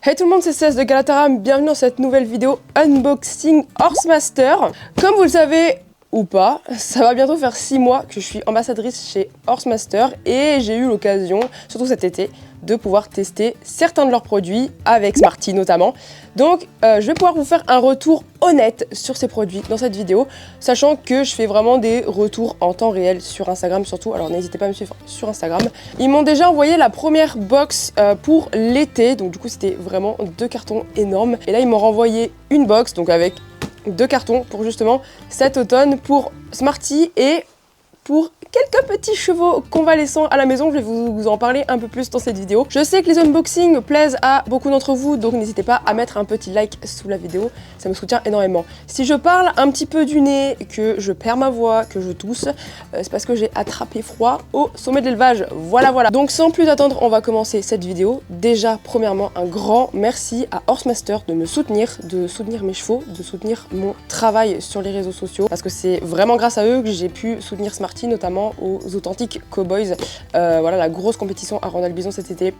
Hey tout le monde, c'est Cess de Galataram, bienvenue dans cette nouvelle vidéo unboxing Horsemaster. Comme vous le savez ou pas, ça va bientôt faire 6 mois que je suis ambassadrice chez Horsemaster et j'ai eu l'occasion, surtout cet été, de pouvoir tester certains de leurs produits avec Smarty notamment. Donc je vais pouvoir vous faire un retour honnête sur ces produits dans cette vidéo, sachant que je fais vraiment des retours en temps réel sur Instagram surtout, alors n'hésitez pas à me suivre sur Instagram. Ils m'ont déjà envoyé la première box pour l'été, donc du coup c'était vraiment 2 cartons énormes. Et là ils m'ont renvoyé une box, donc avec 2 cartons pour justement cet automne pour Smarty et pour quelques petits chevaux convalescents à la maison. Je vais vous en parler un peu plus dans cette vidéo. Je sais que les unboxings plaisent à beaucoup d'entre vous, donc n'hésitez pas à mettre un petit like sous la vidéo, ça me soutient énormément. Si je parle un petit peu du nez, que je perds ma voix, que je tousse, c'est parce que j'ai attrapé froid au sommet de l'élevage. Voilà. Donc sans plus attendre, on va commencer cette vidéo. Déjà, premièrement, un grand merci à Horsemaster de me soutenir, de soutenir mes chevaux, de soutenir mon travail sur les réseaux sociaux, parce que c'est vraiment grâce à eux que j'ai pu soutenir Smarty, notamment aux Authentiques Cowboys, voilà la grosse compétition à Randall-Bison cet été.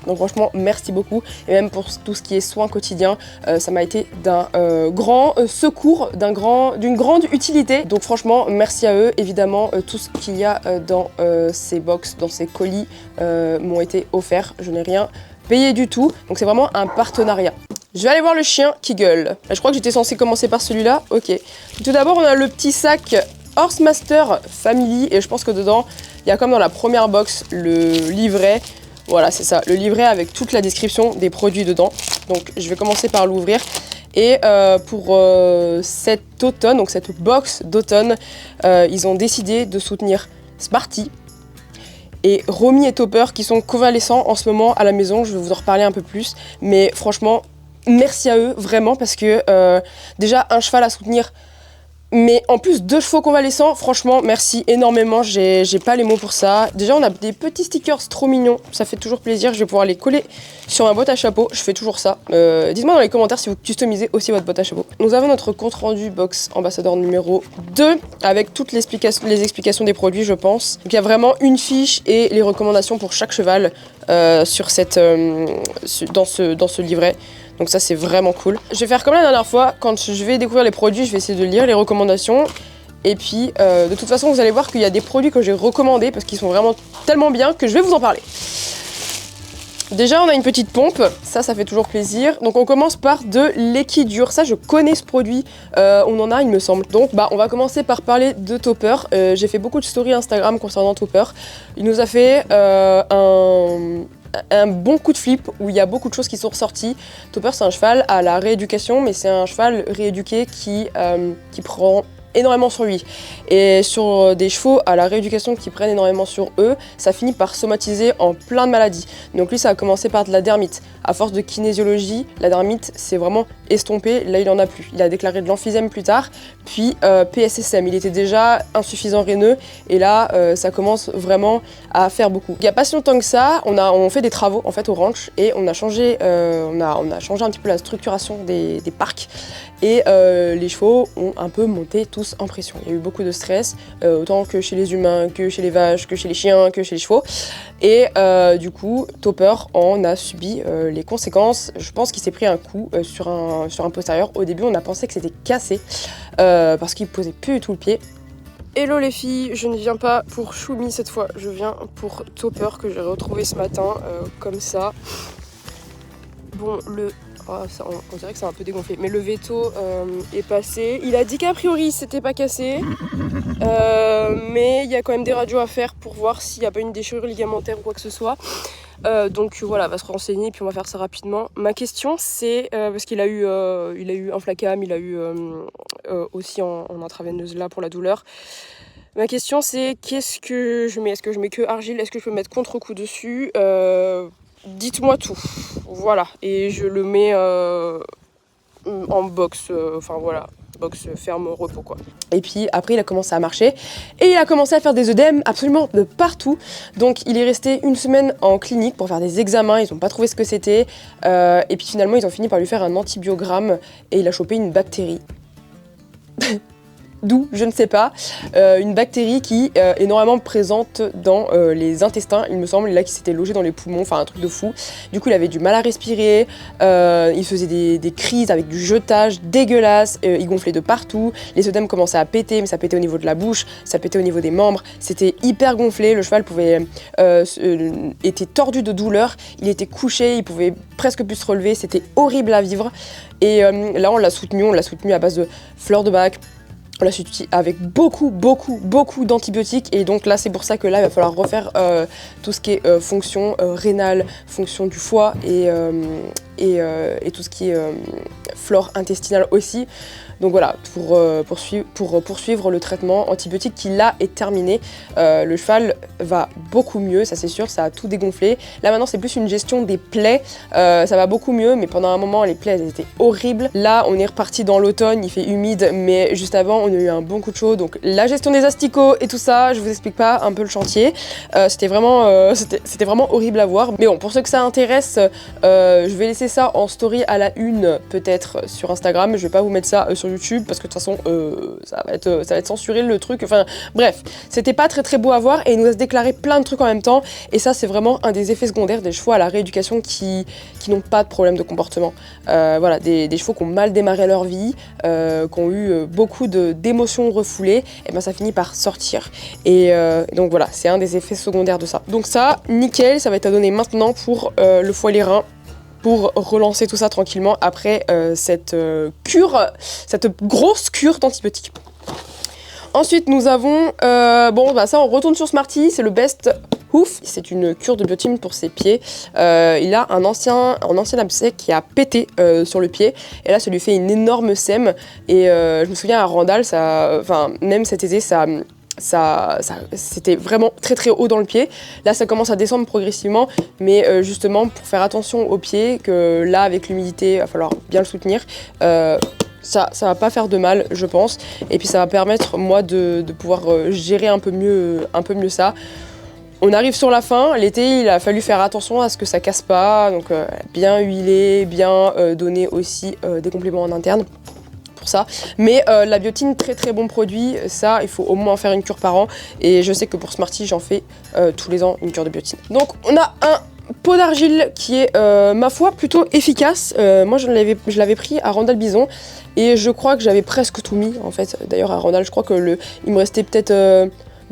Donc franchement merci beaucoup, et même pour tout ce qui est soins quotidiens, ça m'a été d'un grand secours, d'une grande utilité. Donc franchement merci à eux. Évidemment tout ce qu'il y a dans ces box, dans ces colis m'ont été offerts, je n'ai rien payé du tout, donc c'est vraiment un partenariat. Je vais aller voir le chien qui gueule. Je crois que j'étais censée commencer par celui-là, ok. Tout d'abord on a le petit sac Horsemaster Family, et je pense que dedans, il y a comme dans la première box le livret. Voilà, c'est ça, le livret avec toute la description des produits dedans. Donc je vais commencer par l'ouvrir. Et pour cet automne, donc cette box d'automne, ils ont décidé de soutenir Smarty et Romy et Topper qui sont convalescents en ce moment à la maison. Je vais vous en reparler un peu plus, mais franchement, merci à eux, vraiment, parce que déjà un cheval à soutenir, mais en plus 2 chevaux convalescents, franchement merci énormément, j'ai pas les mots pour ça. Déjà on a des petits stickers trop mignons, ça fait toujours plaisir, je vais pouvoir les coller sur ma boîte à chapeau, je fais toujours ça. Dites-moi dans les commentaires si vous customisez aussi votre boîte à chapeau. Nous avons notre compte rendu box ambassadeur numéro 2 avec toutes les explications des produits je pense. Donc il y a vraiment une fiche et les recommandations pour chaque cheval sur dans ce livret. Donc ça c'est vraiment cool. Je vais faire comme la dernière fois, quand je vais découvrir les produits, je vais essayer de lire les recommandations. Et puis de toute façon vous allez voir qu'il y a des produits que j'ai recommandés parce qu'ils sont vraiment tellement bien que je vais vous en parler. Déjà on a une petite pompe, ça fait toujours plaisir. Donc on commence par de l'équidure, ça je connais ce produit, on en a il me semble. Donc on va commencer par parler de Topper. J'ai fait beaucoup de stories Instagram concernant Topper. Il nous a fait un bon coup de flip où il y a beaucoup de choses qui sont ressorties. Topper c'est un cheval à la rééducation, mais c'est un cheval rééduqué qui prend énormément sur lui. Et sur des chevaux à la rééducation qui prennent énormément sur eux, ça finit par somatiser en plein de maladies. Donc lui ça a commencé par de la dermite. À force de kinésiologie, la dermite c'est vraiment estompé, là il en a plus. Il a déclaré de l'emphysème plus tard, puis PSSM. Il était déjà insuffisant réneux et là ça commence vraiment à faire beaucoup. Il n'y a pas si longtemps que ça, on fait des travaux en fait au ranch et on a changé un petit peu la structuration des parcs et les chevaux ont un peu monté tous en pression. Il y a eu beaucoup de stress, autant que chez les humains, que chez les vaches, que chez les chiens, que chez les chevaux. Et du coup, Topper en a subi les conséquences. Je pense qu'il s'est pris un coup sur un postérieur. Au début, on a pensé que c'était cassé parce qu'il posait plus du tout le pied. Hello les filles, je ne viens pas pour Choumi cette fois, je viens pour Topper que j'ai retrouvé ce matin, comme ça. Bon, on dirait que c'est un peu dégonflé, mais le veto est passé. Il a dit qu'a priori c'était pas cassé, mais il y a quand même des radios à faire pour voir s'il n'y a pas une déchirure ligamentaire ou quoi que ce soit. Donc voilà, on va se renseigner puis on va faire ça rapidement. Ma question c'est, parce qu'il a eu un flacam, il a eu aussi en intraveineuse là pour la douleur. Ma question c'est qu'est-ce que je mets? Est-ce que je mets que argile? Est-ce que je peux mettre contre-coup dessus? Dites-moi tout, voilà, et je le mets en box, voilà, box ferme repos quoi. Et puis après il a commencé à marcher et il a commencé à faire des œdèmes absolument de partout. Donc il est resté 1 semaine en clinique pour faire des examens, ils n'ont pas trouvé ce que c'était. Et puis finalement ils ont fini par lui faire un antibiogramme et il a chopé une bactérie. d'où, je ne sais pas, une bactérie qui est normalement présente dans les intestins, il me semble, là qui s'était logé dans les poumons, enfin un truc de fou. Du coup il avait du mal à respirer, il faisait des crises avec du jetage dégueulasse, il gonflait de partout, les œdèmes commençaient à péter, mais ça pétait au niveau de la bouche, ça pétait au niveau des membres, c'était hyper gonflé, le cheval était tordu de douleur, il était couché, il pouvait presque plus se relever, c'était horrible à vivre. Et là on l'a soutenu à base de fleurs de bac. On l'a soutenu avec beaucoup d'antibiotiques et donc là c'est pour ça que là il va falloir refaire tout ce qui est fonction rénale, fonction du foie et tout ce qui est flore intestinale aussi. Donc voilà, pour poursuivre le traitement antibiotique qui là est terminé, le cheval va beaucoup mieux, ça c'est sûr, ça a tout dégonflé. Là maintenant c'est plus une gestion des plaies, ça va beaucoup mieux, mais pendant un moment les plaies elles étaient horribles. Là on est reparti dans l'automne, il fait humide, mais juste avant on a eu un bon coup de chaud, donc la gestion des asticots et tout ça, je vous explique pas un peu le chantier. C'était vraiment horrible à voir, mais bon, pour ceux que ça intéresse, je vais laisser ça en story à la une peut-être sur Instagram, je vais pas vous mettre ça sur YouTube parce que de toute façon ça va être censuré le truc, enfin bref, c'était pas très beau à voir et il nous a déclaré plein de trucs en même temps et ça c'est vraiment un des effets secondaires des chevaux à la rééducation qui n'ont pas de problème de comportement. Voilà, des chevaux qui ont mal démarré leur vie, qui ont eu beaucoup d'émotions refoulées, et ben ça finit par sortir et donc voilà, c'est un des effets secondaires de ça. Donc ça, nickel, ça va être à donner maintenant pour le foie et les reins, pour relancer tout ça tranquillement après cette grosse cure d'antibiotiques. Ensuite, nous avons, ça on retourne sur Smarty, c'est le Best Hoof, c'est une cure de biotine pour ses pieds. Il a un ancien abcès qui a pété sur le pied, et là ça lui fait une énorme sème, et je me souviens à Randall, même cet été, c'était vraiment très haut dans le pied. Là ça commence à descendre progressivement, mais justement pour faire attention aux pieds, que là avec l'humidité il va falloir bien le soutenir. Ça va pas faire de mal, je pense, et puis ça va permettre moi de pouvoir gérer un peu mieux ça. On arrive sur la fin, l'été il a fallu faire attention à ce que ça casse pas, donc bien huiler, bien donner aussi des compléments en interne. Ça. Mais la biotine, très bon produit, ça il faut au moins en faire une cure par an, et je sais que pour Smarty j'en fais tous les ans une cure de biotine. Donc on a un pot d'argile qui est ma foi plutôt efficace. Moi je l'avais pris à Randall Bison et je crois que j'avais presque tout mis en fait. D'ailleurs à Randall je crois que il me restait peut-être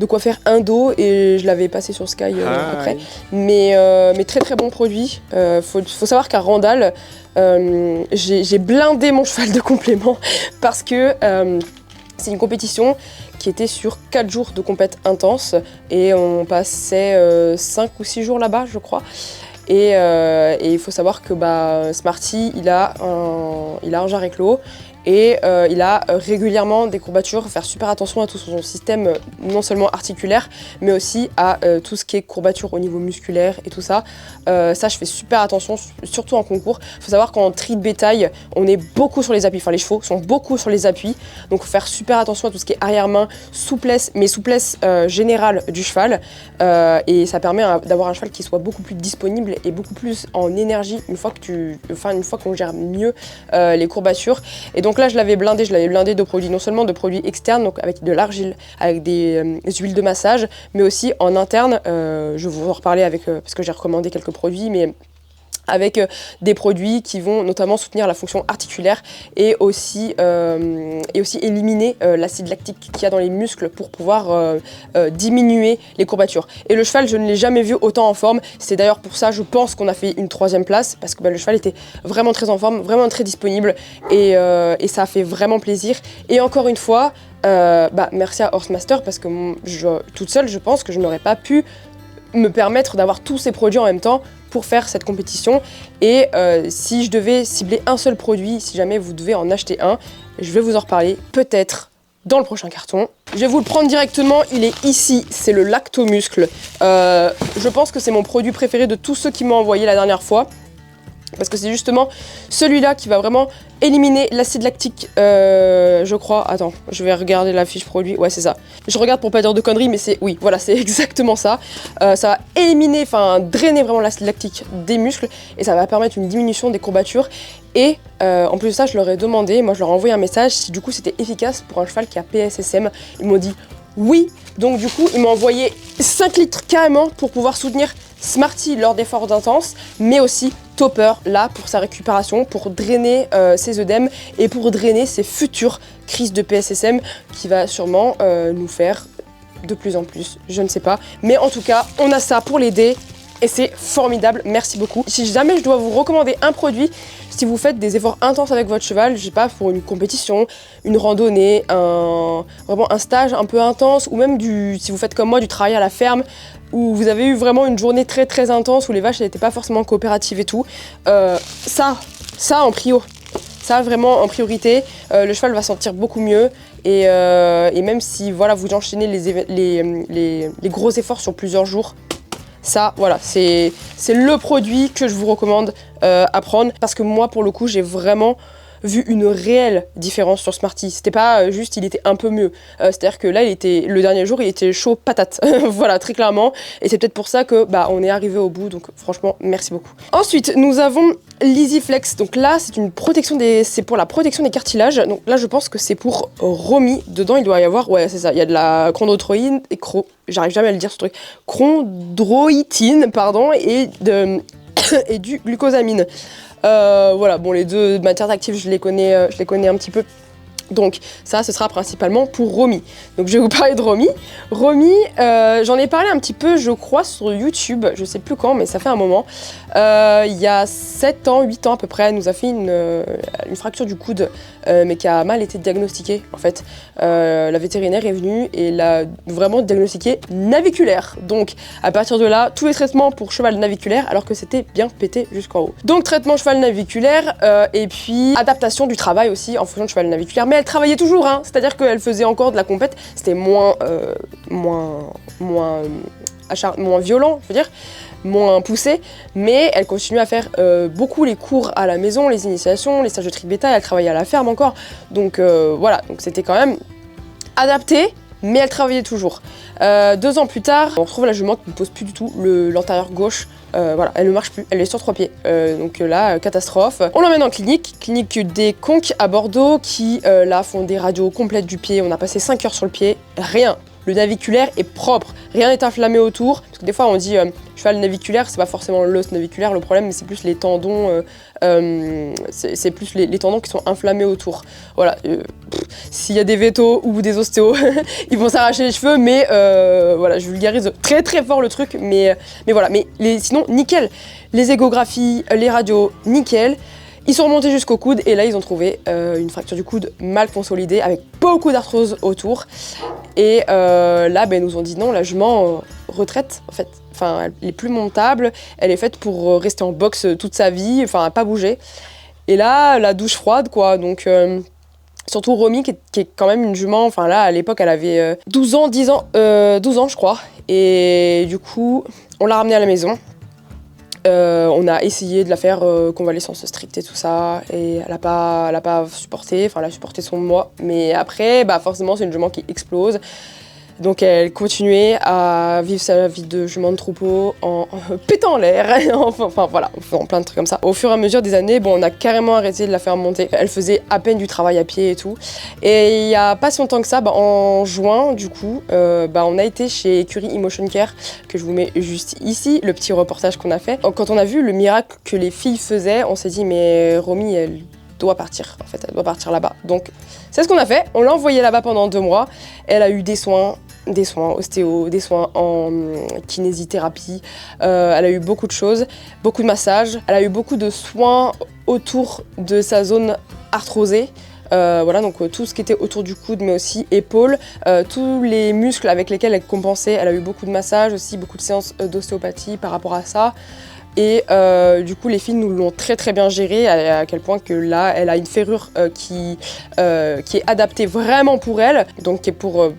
de quoi faire un dos et je l'avais passé sur Sky après. Mais très bon produit. Faut savoir qu'à Randall, j'ai blindé mon cheval de compléments parce que c'est une compétition qui était sur 4 jours de compète intense et on passait 5 ou 6 jours là-bas je crois. Et il faut savoir que Smarty il a un jarret clos. Et il a régulièrement des courbatures, faire super attention à tout son système non seulement articulaire mais aussi à tout ce qui est courbature au niveau musculaire et tout ça. Ça je fais super attention, surtout en concours. Il faut savoir qu'en tri de bétail on est beaucoup sur les appuis, enfin les chevaux sont beaucoup sur les appuis, donc il faut faire super attention à tout ce qui est arrière-main, souplesse, mais souplesse générale du cheval, et ça permet d'avoir un cheval qui soit beaucoup plus disponible et beaucoup plus en énergie une fois qu'on gère mieux les courbatures. Et donc là je l'avais blindé de produits, non seulement de produits externes, donc avec de l'argile, avec des huiles de massage, mais aussi en interne, je vais vous en reparler parce que j'ai recommandé quelques produits, mais avec des produits qui vont notamment soutenir la fonction articulaire et aussi éliminer l'acide lactique qu'il y a dans les muscles pour pouvoir diminuer les courbatures. Et le cheval, je ne l'ai jamais vu autant en forme. C'est d'ailleurs pour ça, je pense qu'on a fait une 3e place, parce que le cheval était vraiment très en forme, vraiment très disponible, et ça a fait vraiment plaisir. Et encore une fois, merci à Horsemaster, parce que toute seule, je pense que je n'aurais pas pu me permettre d'avoir tous ces produits en même temps pour faire cette compétition. Et si je devais cibler un seul produit, si jamais vous devez en acheter un, je vais vous en reparler peut-être dans le prochain carton. Je vais vous le prendre directement, il est ici, c'est le Lactomuscle. Je pense que c'est mon produit préféré de tous ceux qui m'ont envoyé la dernière fois. parce que c'est justement celui-là qui va vraiment éliminer l'acide lactique, je crois. Attends, je vais regarder la fiche produit. Ouais, c'est ça. Je regarde pour pas dire de conneries, mais c'est, oui, voilà, c'est exactement ça. Ça va éliminer, enfin drainer vraiment l'acide lactique des muscles et ça va permettre une diminution des courbatures. Et en plus de ça, je leur ai demandé, moi je leur ai envoyé un message si du coup c'était efficace pour un cheval qui a PSSM. Ils m'ont dit oui, donc du coup ils m'ont envoyé 5 litres carrément pour pouvoir soutenir Smarty lors d'efforts intenses, mais aussi Topper là pour sa récupération, pour drainer ses œdèmes et pour drainer ses futures crises de PSSM qui va sûrement nous faire de plus en plus, je ne sais pas. Mais en tout cas, on a ça pour l'aider et c'est formidable, merci beaucoup. Si jamais je dois vous recommander un produit, si vous faites des efforts intenses avec votre cheval, je sais pas, pour une compétition, une randonnée, vraiment un stage un peu intense, ou même si vous faites comme moi du travail à la ferme, où vous avez eu vraiment une journée très très intense, où les vaches n'étaient pas forcément coopératives et tout, ça en prio. Ça vraiment en priorité, le cheval va sentir beaucoup mieux et même si voilà, vous enchaînez les gros efforts sur plusieurs jours, ça, voilà, c'est le produit que je vous recommande à prendre parce que moi, pour le coup, j'ai vraiment vu une réelle différence sur Smarty. C'était pas juste, il était un peu mieux. C'est-à-dire que là, le dernier jour, il était chaud patate. Voilà, très clairement. Et c'est peut-être pour ça que on est arrivé au bout. Donc franchement, merci beaucoup. Ensuite, nous avons l'EasyFlex. Donc là, c'est pour la protection des cartilages. Donc là, je pense que c'est pour Romy. Dedans, il doit y avoir, ouais, c'est ça. Il y a de la chondroïtine et j'arrive jamais à le dire ce truc. Chondroïtine, pardon, et du glucosamine. Voilà, bon, les deux matières actives, je les connais un petit peu. Donc ça, ce sera principalement pour Romy. Donc je vais vous parler de Romy. Romy, j'en ai parlé un petit peu, je crois, sur YouTube, je sais plus quand, mais ça fait un moment. Il y a 7 ans, 8 ans à peu près, elle nous a fait une fracture du coude, mais qui a mal été diagnostiquée, en fait. La vétérinaire est venue et l'a vraiment diagnostiqué naviculaire. Donc à partir de là, tous les traitements pour cheval naviculaire, alors que c'était bien pété jusqu'en haut. Donc traitement cheval naviculaire, et puis adaptation du travail aussi en fonction de cheval naviculaire. Mais elle travaillait toujours, hein, c'est-à-dire qu'elle faisait encore de la compète, c'était moins violent, je veux dire, moins poussé, mais elle continuait à faire beaucoup les cours à la maison, les initiations, les stages de tri bétail, elle travaillait à la ferme encore, donc voilà, donc c'était quand même adapté, mais elle travaillait toujours. 2 ans plus tard, on retrouve la jument qui ne pose plus du tout l'antérieur gauche. Voilà, elle ne marche plus, elle est sur 3 pieds. Donc là, catastrophe. On l'emmène en clinique des Conques à Bordeaux, qui là font des radios complètes du pied. On a passé 5 heures sur le pied, rien. Le naviculaire est propre, rien n'est inflammé autour. Parce que des fois on dit cheval naviculaire, c'est pas forcément l'os naviculaire le problème, mais c'est plus les tendons, c'est plus les tendons qui sont inflammés autour. Voilà, s'il y a des vétos ou des ostéos, ils vont s'arracher les cheveux, mais voilà, je vulgarise très très fort le truc, mais voilà, mais sinon nickel. Les échographies, les radios, nickel. Ils sont remontés jusqu'au coude et là ils ont trouvé une fracture du coude mal consolidée avec beaucoup d'arthrose autour. Et là ils nous ont dit non, la jument retraite en fait. Enfin, elle est plus montable, elle est faite pour rester en boxe toute sa vie, enfin pas bouger. Et là, la douche froide quoi, donc surtout Romy qui est quand même une jument, enfin là à l'époque elle avait 12 ans je crois. Et du coup, on l'a ramenée à la maison. On a essayé de la faire convalescence stricte et tout ça, et elle a pas supporté, enfin elle a supporté son mois, mais après, forcément c'est une jument qui explose. Donc elle continuait à vivre sa vie de jument de troupeau en pétant l'air, enfin voilà, en faisant plein de trucs comme ça. Au fur et à mesure des années, on a carrément arrêté de la faire monter. Elle faisait à peine du travail à pied et tout. Et il n'y a pas si longtemps que ça, en juin du coup, on a été chez Écurie Emotion Care, que je vous mets juste ici, le petit reportage qu'on a fait. Quand on a vu le miracle que les filles faisaient, on s'est dit mais Romy, elle doit partir, en fait, elle doit partir là-bas. Donc c'est ce qu'on a fait, on l'a envoyée là-bas pendant 2 mois. Elle a eu des soins ostéo, des soins en kinésithérapie, elle a eu beaucoup de choses, beaucoup de massages, elle a eu beaucoup de soins autour de sa zone arthrosée. Voilà, donc tout ce qui était autour du coude, mais aussi épaules, tous les muscles avec lesquels elle compensait. Elle a eu beaucoup de massages aussi, beaucoup de séances d'ostéopathie par rapport à ça. Et du coup, les filles nous l'ont très très bien géré, à quel point que là, elle a une ferrure qui est adaptée vraiment pour elle, donc qui est pour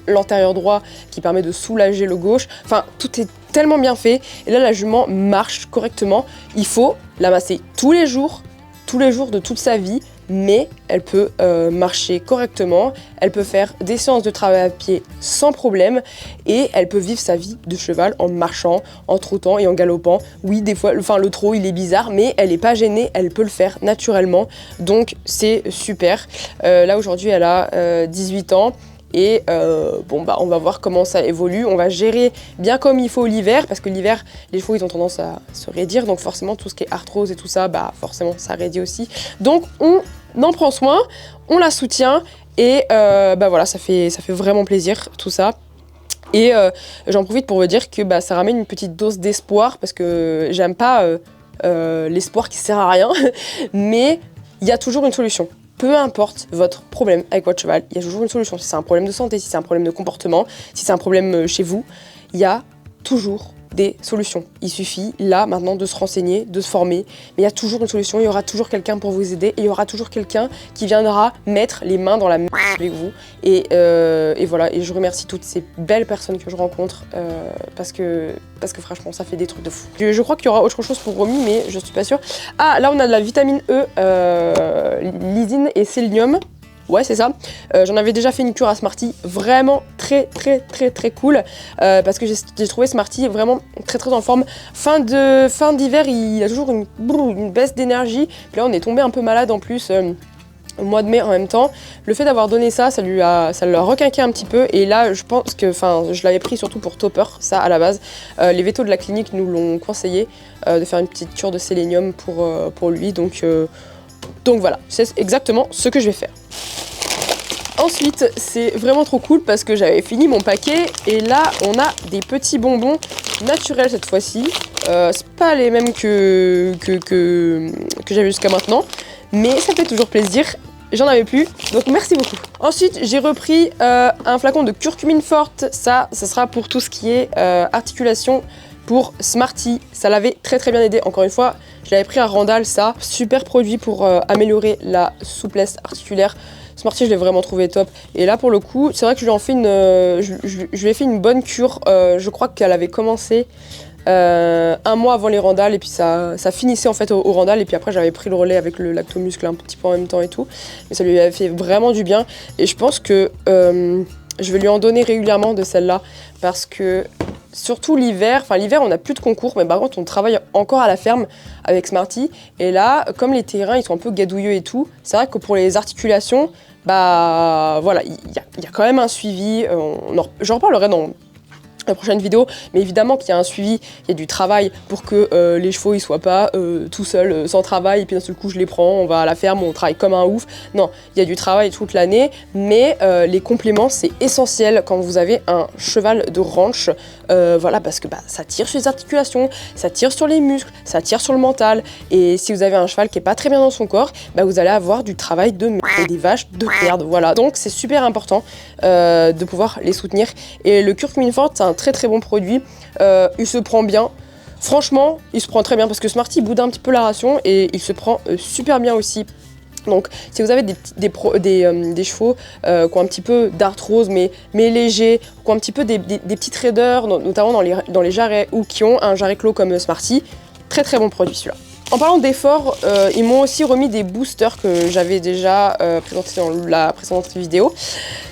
l'antérieur droit, qui permet de soulager le gauche. Enfin, tout est tellement bien fait. Et là, la jument marche correctement. Il faut la masser tous les jours de toute sa vie. Mais elle peut marcher correctement, elle peut faire des séances de travail à pied sans problème et elle peut vivre sa vie de cheval en marchant, en trottant et en galopant. Oui, des fois, le trot il est bizarre, mais elle n'est pas gênée, elle peut le faire naturellement, donc c'est super. Là aujourd'hui elle a 18 ans. Et bon bah on va voir comment ça évolue, on va gérer bien comme il faut l'hiver, parce que l'hiver les chevaux ils ont tendance à se raidir, donc forcément tout ce qui est arthrose et tout ça, bah forcément ça raidit aussi. Donc on en prend soin, on la soutient et bah voilà, ça fait vraiment plaisir tout ça. Et j'en profite pour vous dire que bah, ça ramène une petite dose d'espoir, parce que j'aime pas l'espoir qui sert à rien, mais il y a toujours une solution. Peu importe votre problème avec votre cheval, il y a toujours une solution. Si c'est un problème de santé, si c'est un problème de comportement, si c'est un problème chez vous, il y a toujours des solutions. Il suffit là maintenant de se renseigner, de se former, mais il y a toujours une solution, il y aura toujours quelqu'un pour vous aider et il y aura toujours quelqu'un qui viendra mettre les mains dans la merde avec vous. Et voilà, et je remercie toutes ces belles personnes que je rencontre parce que franchement ça fait des trucs de fou. Je crois qu'il y aura autre chose pour Romy, mais je suis pas sûre. Ah, là on a de la vitamine E, lysine et sélénium. Ouais, c'est ça. J'en avais déjà fait une cure à Smarty, vraiment très cool, parce que j'ai trouvé Smarty vraiment très en forme. Fin d'hiver, il a toujours une baisse d'énergie. Puis là, on est tombé un peu malade en plus. Au mois de mai en même temps, le fait d'avoir donné ça, ça l'a requinqué un petit peu. Et là, je pense que, je l'avais pris surtout pour Topper, ça à la base. Les vétos de la clinique nous l'ont conseillé de faire une petite cure de sélénium pour lui. Donc voilà, c'est exactement ce que je vais faire. Ensuite, c'est vraiment trop cool parce que j'avais fini mon paquet et là, on a des petits bonbons naturels cette fois-ci. C'est pas les mêmes que j'avais jusqu'à maintenant, mais ça fait toujours plaisir. J'en avais plus, donc merci beaucoup. Ensuite, j'ai repris un flacon de curcumine forte. Ça sera pour tout ce qui est articulation pour Smarty. Ça l'avait très bien aidé. Encore une fois, je l'avais pris à Randall, ça. Super produit pour améliorer la souplesse articulaire. Smarty, je l'ai vraiment trouvé top. Et là, pour le coup, c'est vrai que je lui ai fait une bonne cure. Je crois qu'elle avait commencé un mois avant les Randall et puis ça finissait en fait au Randall et puis après j'avais pris le relais avec le lactomuscle un petit peu en même temps et tout. Mais ça lui avait fait vraiment du bien et je pense que je vais lui en donner régulièrement de celle-là parce que surtout l'hiver on n'a plus de concours, mais par contre on travaille encore à la ferme avec Smarty et là comme les terrains ils sont un peu gadouilleux et tout, c'est vrai que pour les articulations, bah voilà, il y a quand même un suivi, j'en reparlerai dans la prochaine vidéo, mais évidemment qu'il y a un suivi, il y a du travail pour que les chevaux ils soient pas tout seuls sans travail et puis d'un seul coup je les prends, on va à la ferme, on travaille comme un ouf. Non, il y a du travail toute l'année, mais les compléments c'est essentiel quand vous avez un cheval de ranch, voilà, parce que ça tire sur les articulations, ça tire sur les muscles, ça tire sur le mental, et si vous avez un cheval qui est pas très bien dans son corps, vous allez avoir du travail de merde et des vaches de merde, voilà. Donc c'est super important de pouvoir les soutenir, et le curcumine forte c'est un très bon produit, il se prend bien. Franchement, il se prend très bien parce que Smarty boude un petit peu la ration et il se prend super bien aussi. Donc si vous avez des chevaux qui ont un petit peu d'arthrose mais légers, qui ont un petit peu des petites raideurs, notamment dans les jarrets, ou qui ont un jarret clos comme Smarty, très bon produit celui-là. En parlant d'efforts, ils m'ont aussi remis des boosters que j'avais déjà présentés dans la précédente vidéo.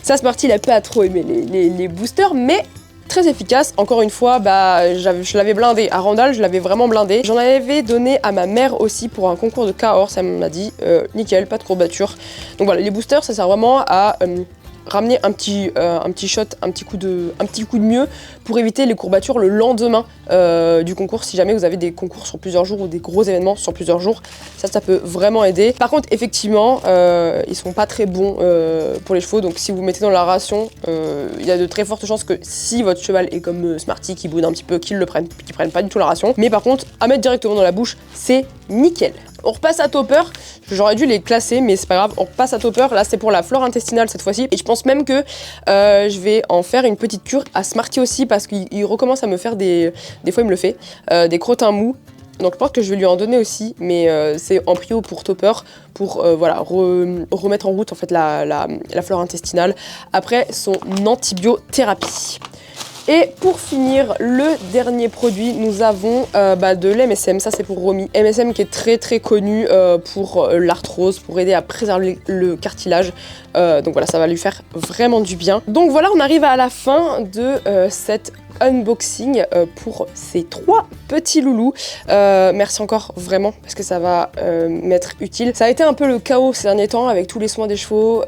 Ça, Smarty, il a pas trop aimé les boosters, mais très efficace. Encore une fois, je l'avais blindé. À Randall, je l'avais vraiment blindé. J'en avais donné à ma mère aussi pour un concours de Cahors. Ça m'a dit nickel, pas de courbature. Donc voilà, les boosters, ça sert vraiment à ramener un petit shot, un petit coup de mieux pour éviter les courbatures le lendemain du concours, si jamais vous avez des concours sur plusieurs jours ou des gros événements sur plusieurs jours. Ça peut vraiment aider. Par contre, effectivement, ils sont pas très bons pour les chevaux, donc si vous mettez dans la ration, il y a de très fortes chances que si votre cheval est comme Smarty qui boude un petit peu, qu'ils prennent pas du tout la ration. Mais par contre, à mettre directement dans la bouche, c'est nickel. On repasse à Topper, j'aurais dû les classer mais c'est pas grave, on repasse à Topper, là c'est pour la flore intestinale cette fois-ci et je pense même que je vais en faire une petite cure à Smarty aussi parce qu'il recommence à me faire des fois il me le fait, des crottins mous. Donc je pense que je vais lui en donner aussi, mais c'est en prio pour Topper, pour voilà, remettre en route en fait la flore intestinale après son antibiothérapie. Et pour finir, le dernier produit, nous avons de l'MSM. Ça c'est pour Romy. MSM qui est très connu pour l'arthrose, pour aider à préserver le cartilage. Donc voilà, ça va lui faire vraiment du bien. Donc voilà, on arrive à la fin de cette unboxing pour ces 3 petits loulous. Merci encore vraiment parce que ça va m'être utile. Ça a été un peu le chaos ces derniers temps avec tous les soins des chevaux.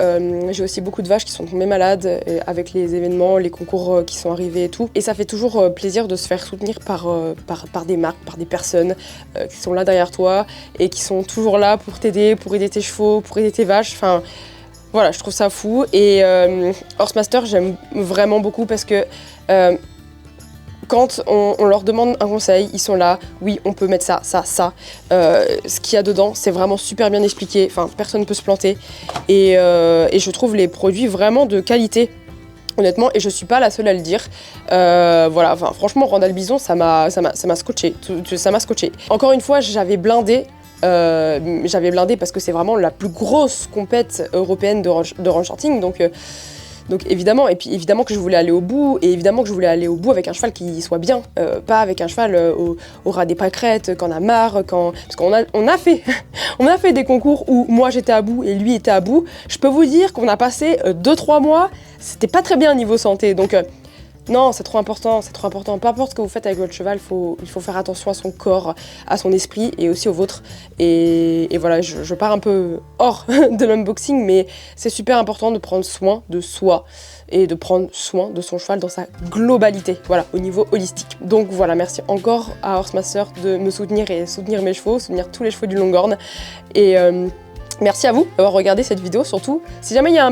J'ai aussi beaucoup de vaches qui sont tombées malades avec les événements, les concours qui sont arrivés et tout. Et ça fait toujours plaisir de se faire soutenir par des marques, par des personnes qui sont là derrière toi et qui sont toujours là pour t'aider, pour aider tes chevaux, pour aider tes vaches. Enfin, voilà, je trouve ça fou. Et Horsemaster, j'aime vraiment beaucoup parce que quand on leur demande un conseil, ils sont là, oui, on peut mettre ça. Ce qu'il y a dedans, c'est vraiment super bien expliqué. Enfin, personne ne peut se planter. Et je trouve les produits vraiment de qualité. Honnêtement, et je suis pas la seule à le dire. Voilà, enfin, franchement, Randall Bison, ça m'a scotché. Ça m'a scotché. Encore une fois, j'avais blindé parce que c'est vraiment la plus grosse compète européenne de ranch-shorting, donc évidemment, et puis évidemment que je voulais aller au bout, et évidemment que je voulais aller au bout avec un cheval qui soit bien, pas avec un cheval au ras des pâquerettes, qu'on a marre, parce qu'on a fait, on a fait des concours où moi j'étais à bout et lui était à bout. Je peux vous dire qu'on a passé 2-3 mois, c'était pas très bien niveau santé, donc non, c'est trop important, c'est trop important. Peu importe ce que vous faites avec votre cheval, il faut faire attention à son corps, à son esprit et aussi au vôtre. Et voilà, je pars un peu hors de l'unboxing, mais c'est super important de prendre soin de soi et de prendre soin de son cheval dans sa globalité, voilà, au niveau holistique. Donc voilà, merci encore à Horsemaster de me soutenir et soutenir mes chevaux, soutenir tous les chevaux du Longhorn. Et merci à vous d'avoir regardé cette vidéo, surtout. Si jamais il y a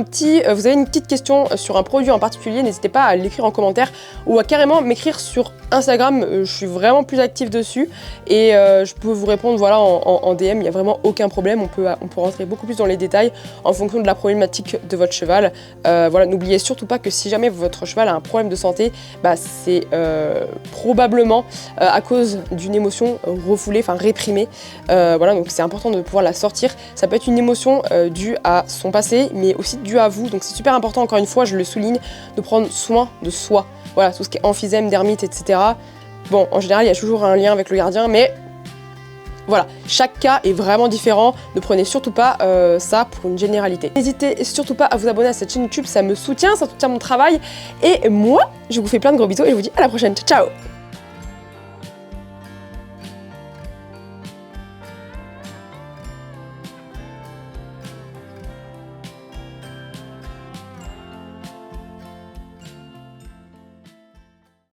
vous avez une petite question sur un produit en particulier, n'hésitez pas à l'écrire en commentaire ou à carrément m'écrire sur Instagram. Je suis vraiment plus active dessus et je peux vous répondre voilà, en DM, il n'y a vraiment aucun problème. On peut rentrer beaucoup plus dans les détails en fonction de la problématique de votre cheval. Voilà, n'oubliez surtout pas que si jamais votre cheval a un problème de santé, c'est probablement à cause d'une émotion refoulée, enfin réprimée. Voilà, donc c'est important de pouvoir la sortir. Ça peut être une émotion due à son passé, mais aussi due à vous. Donc c'est super important, encore une fois, je le souligne, de prendre soin de soi. Voilà, tout ce qui est emphysème, dermite, etc. Bon, en général, il y a toujours un lien avec le gardien, mais voilà, chaque cas est vraiment différent. Ne prenez surtout pas ça pour une généralité. N'hésitez surtout pas à vous abonner à cette chaîne YouTube, ça me soutient, ça soutient mon travail. Et moi, je vous fais plein de gros bisous et je vous dis à la prochaine. Ciao!